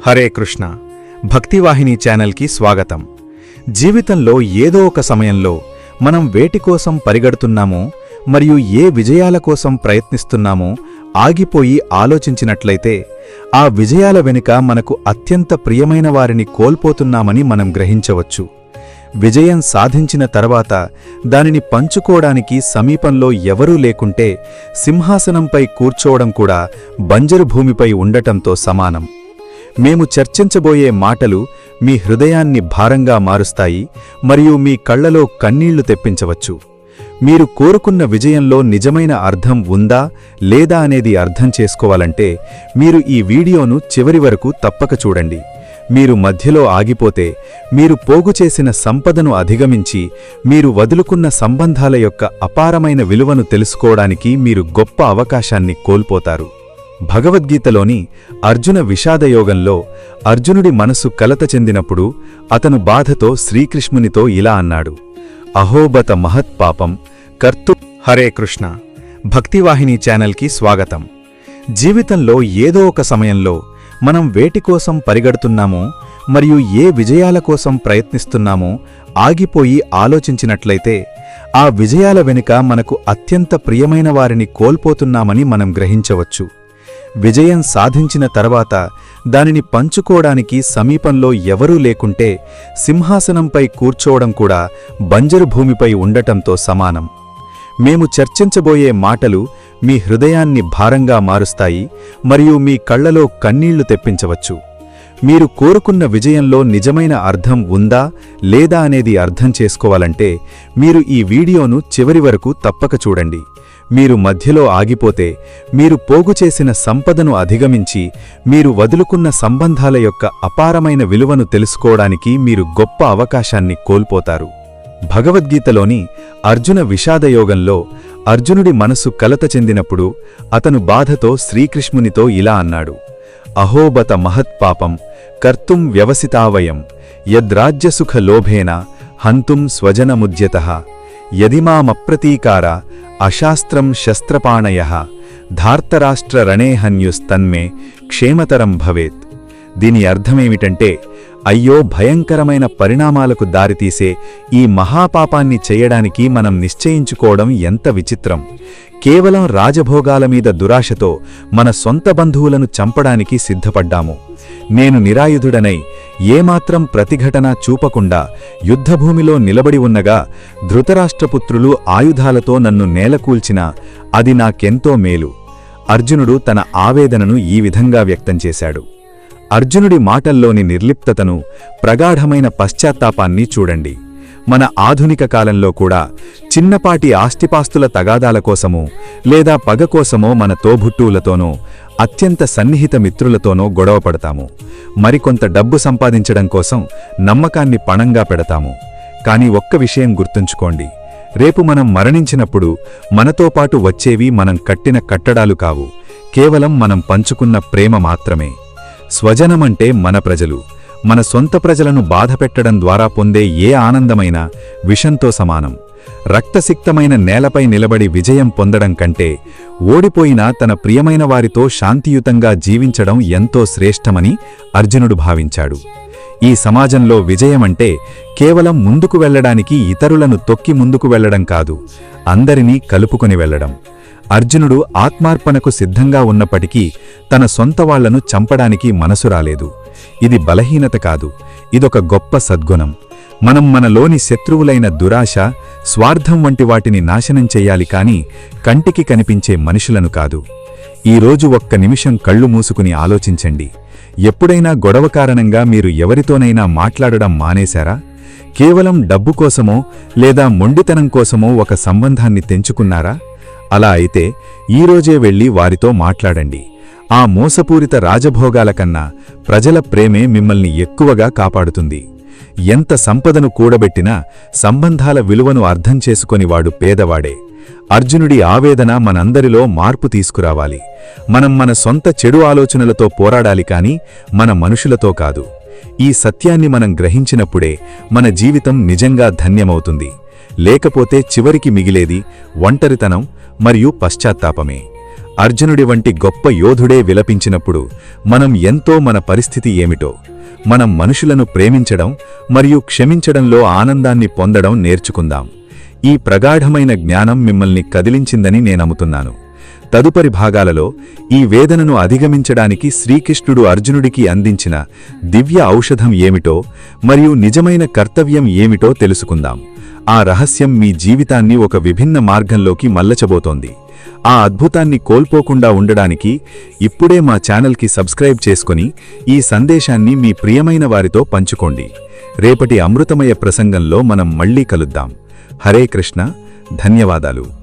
హరే కృష్ణ భక్తివాహిని ఛానల్కి స్వాగతం. జీవితంలో ఏదో ఒక సమయంలో మనం వేటి కోసం పరిగెడుతున్నామో మరియు ఏ విజయాల కోసం ప్రయత్నిస్తున్నామో ఆగిపోయి ఆలోచించినట్లయితే ఆ విజయాల వెనుక మనకు అత్యంత ప్రియమైన వారిని కోల్పోతున్నామని మనం గ్రహించవచ్చు. విజయం సాధించిన తర్వాత దానిని పంచుకోవడానికి సమీపంలో ఎవరూ లేకుంటే సింహాసనంపై కూర్చోవడం కూడా బంజరు భూమిపై ఉండటంతో సమానం. మేము చర్చించబోయే మాటలు మీ హృదయాన్ని భారంగా మారుస్తాయి మరియు మీ కళ్లలో కన్నీళ్లు తెప్పించవచ్చు. మీరు కోరుకున్న విజయంలో నిజమైన అర్థం ఉందా లేదా అనేది అర్థం చేసుకోవాలంటే మీరు ఈ వీడియోను చివరి వరకు తప్పక చూడండి. మీరు మధ్యలో ఆగిపోతే మీరు పోగుచేసిన సంపదను అధిగమించి మీరు వదులుకున్న సంబంధాల యొక్క అపారమైన విలువను తెలుసుకోవడానికి మీరు గొప్ప అవకాశాన్ని కోల్పోతారు. భగవద్గీతలోని అర్జున విషాదయోగంలో అర్జునుడి మనసు కలత చెందినప్పుడు అతను బాధతో శ్రీకృష్ణునితో ఇలా అన్నాడు, అహోబత మహత్పాపం కర్తు. హరే కృష్ణ భక్తివాహిని ఛానల్కి స్వాగతం. జీవితంలో ఏదో ఒక సమయంలో మనం వేటి కోసం పరిగెడుతున్నామో మరియు ఏ విజయాల కోసం ప్రయత్నిస్తున్నామో ఆగిపోయి ఆలోచించినట్లయితే ఆ విజయాల వెనుక మనకు అత్యంత ప్రియమైన వారిని కోల్పోతున్నామని మనం గ్రహించవచ్చు. విజయం సాధించిన తర్వాత దానిని పంచుకోవడానికి సమీపంలో ఎవరూ లేకుంటే సింహాసనంపై కూర్చోవడం కూడా బంజరు భూమిపై ఉండటంతో సమానం. మేము చర్చించబోయే మాటలు మీ హృదయాన్ని భారంగా మారుస్తాయి మరియు మీ కళ్లలో కన్నీళ్లు తెప్పించవచ్చు. మీరు కోరుకున్న విజయంలో నిజమైన అర్థం ఉందా లేదా అనేది అర్థం చేసుకోవాలంటే మీరు ఈ వీడియోను చివరి వరకు తప్పక చూడండి. మీరు మధ్యలో ఆగిపోతే మీరు పోగుచేసిన సంపదను అధిగమించి మీరు వదులుకున్న సంబంధాల యొక్క అపారమైన విలువను తెలుసుకోవడానికి మీరు గొప్ప అవకాశాన్ని కోల్పోతారు. భగవద్గీతలోని అర్జున విషాదయోగంలో అర్జునుడి మనసు కలత చెందినప్పుడు అతను బాధతో శ్రీకృష్ణునితో ఇలా అన్నాడు, అహోబత మహత్పాపం కర్తుం వ్యవసితావయం యద్రాజ్యసుఖ లోభేన హంతుం స్వజనముద్యతః యదిమామప్రతీకార అశాస్త్రం శస్త్రపాణయః ధార్తరాష్ట్ర రణేహన్యుస్తన్మే క్షేమతరం భవేత్. దీని అర్థమేమిటంటే, అయ్యో భయంకరమైన పరిణామాలకు దారితీసే ఈ మహాపాపాన్ని చేయడానికి మనం నిశ్చయించుకోవడం ఎంత విచిత్రం. కేవలం రాజభోగాల మీద దురాశతో మన సొంత బంధువులను చంపడానికి సిద్ధపడ్డాము. నేను నిరాయుధుడనై ఏమాత్రం ప్రతిఘటన చూపకుండా యుద్ధభూమిలో నిలబడి ఉన్నగా ధృతరాష్ట్రపుత్రులు ఆయుధాలతో నన్ను నేలకూల్చినా అది నాకెంతో మేలు. అర్జునుడు తన ఆవేదనను ఈ విధంగా వ్యక్తం చేశాడు. అర్జునుడి మాటల్లోని నిర్లిప్తతను, ప్రగాఢమైన పశ్చాత్తాపాన్ని చూడండి. మన ఆధునిక కాలంలో కూడా చిన్నపాటి ఆస్తిపాస్తుల తగాదాల కోసమో లేదా పగ కోసమో మన తోబుట్టువులతోనో అత్యంత సన్నిహిత మిత్రులతోనో గొడవపడతాము. మరికొంత డబ్బు సంపాదించడం కోసం నమ్మకాన్ని పణంగా పెడతాము. కాని ఒక్క విషయం గుర్తుంచుకోండి, రేపు మనం మరణించినప్పుడు మనతో పాటు వచ్చేవి మనం కట్టిన కట్టడాలు కావు, కేవలం మనం పంచుకున్న ప్రేమ మాత్రమే. స్వజనమంటే మన ప్రజలు. మన సొంత ప్రజలను బాధపెట్టడం ద్వారా పొందే ఏ ఆనందమైనా విషంతో సమానం. రక్తసిక్తమైన నేలపై నిలబడి విజయం పొందడం కంటే ఓడిపోయినా తన ప్రియమైన వారితో శాంతియుతంగా జీవించడం ఎంతో శ్రేష్టమని అర్జునుడు భావించాడు. ఈ సమాజంలో విజయమంటే కేవలం ముందుకు వెళ్లడానికి ఇతరులను తొక్కి ముందుకు వెళ్లడం కాదు, అందరినీ కలుపుకొని వెళ్లడం. అర్జునుడు ఆత్మార్పణకు సిద్ధంగా ఉన్నప్పటికీ తన సొంత వాళ్లను చంపడానికి మనసు రాలేదు. ఇది బలహీనత కాదు, ఇదొక గొప్ప సద్గుణం. మనం మనలోని శత్రువులైన దురాశ, స్వార్థం వంటి వాటిని నాశనం చెయ్యాలి కాని కంటికి కనిపించే మనుషులను కాదు. ఈరోజు ఒక్క నిమిషం కళ్ళు మూసుకుని ఆలోచించండి. ఎప్పుడైనా గొడవ కారణంగా మీరు ఎవరితోనైనా మాట్లాడడం మానేశారా? కేవలం డబ్బు కోసమో లేదా మొండితనం కోసమో ఒక సంబంధాన్ని తెంచుకున్నారా? అలా అయితే ఈరోజే వెళ్లి వారితో మాట్లాడండి. ఆ మోసపూరిత రాజభోగాల కన్నా ప్రజల ప్రేమే మిమ్మల్ని ఎక్కువగా కాపాడుతుంది. ఎంత సంపదను కూడబెట్టినా సంబంధాల విలువను అర్థం చేసుకొనివాడు పేదవాడే. అర్జునుడి ఆవేదన మనందరిలో మార్పు తీసుకురావాలి. మనం మన సొంత చెడు ఆలోచనలతో పోరాడాలి కాని మన మనుషులతో కాదు. ఈ సత్యాన్ని మనం గ్రహించినప్పుడే మన జీవితం నిజంగా ధన్యమవుతుంది. లేకపోతే చివరికి మిగిలేది ఒంటరితనం మరియు పశ్చాత్తాపమే. అర్జునుడి వంటి గొప్ప యోధుడే విలపించినప్పుడు మనం ఎంతో మన పరిస్థితి ఏమిటో, మనం మనుషులను ప్రేమించడం మరియు క్షమించడంలో ఆనందాన్ని పొందడం నేర్చుకుందాం. ఈ ప్రగాఢమైన జ్ఞానం మిమ్మల్ని కదిలించిందని నేనమ్ముతున్నాను. తదుపరి భాగాలలో ఈ వేదనను అధిగమించడానికి శ్రీకృష్ణుడు అర్జునుడికి అందించిన దివ్య ఔషధం ఏమిటో మరియు నిజమైన కర్తవ్యం ఏమిటో తెలుసుకుందాం. ఆ రహస్యం మీ జీవితాన్ని ఒక విభిన్న మార్గంలోకి మల్లచబోతోంది. ఆ అద్భుతాన్ని కోల్పోకుండా ఉండడానికి ఇప్పుడే మా ఛానల్కి సబ్స్క్రైబ్ చేసుకుని ఈ సందేశాన్ని మీ ప్రియమైన వారితో పంచుకోండి. రేపటి అమృతమయ ప్రసంగంలో మనం మళ్ళీ కలుద్దాం. హరే కృష్ణ. ధన్యవాదాలు.